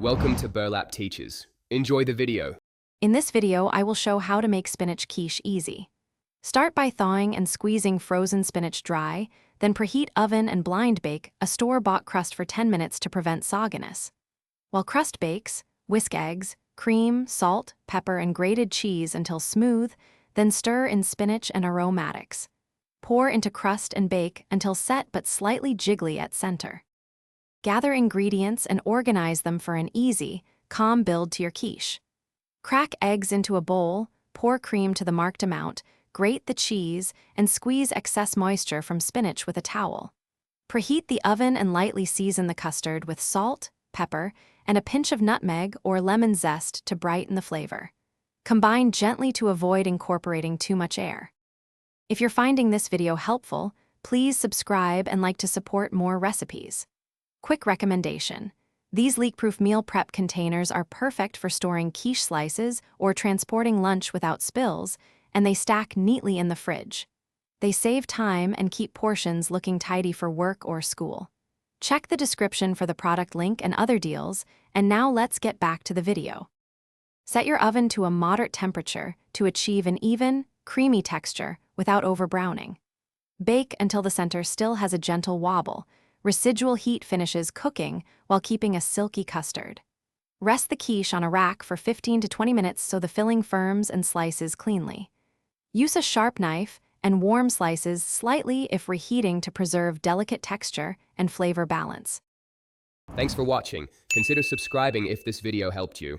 Welcome to Burlap Teachers. Enjoy the video. In this video, I will show how to make spinach quiche easy. Start by thawing and squeezing frozen spinach dry, then preheat oven and blind bake a store-bought crust for 10 minutes to prevent sogginess. While crust bakes, whisk eggs, cream, salt, pepper, and grated cheese until smooth, then stir in spinach and aromatics. Pour into crust and bake until set but slightly jiggly at center. Gather ingredients and organize them for an easy, calm build to your quiche. Crack eggs into a bowl, pour cream to the marked amount, grate the cheese, and squeeze excess moisture from spinach with a towel. Preheat the oven and lightly season the custard with salt, pepper, and a pinch of nutmeg or lemon zest to brighten the flavor. Combine gently to avoid incorporating too much air. If you're finding this video helpful, please subscribe and like to support more recipes. Quick recommendation: these leak-proof meal prep containers are perfect for storing quiche slices or transporting lunch without spills, and they stack neatly in the fridge. They save time and keep portions looking tidy for work or school. Check the description for the product link and other deals, and now let's get back to the video. Set your oven to a moderate temperature to achieve an even, creamy texture without over-browning. Bake until the center still has a gentle wobble. Residual heat finishes cooking while keeping a silky custard. Rest the quiche on a rack for 15 to 20 minutes so the filling firms and slices cleanly. Use a sharp knife and warm slices slightly if reheating to preserve delicate texture and flavor balance. Thanks for watching. Consider subscribing if this video helped you.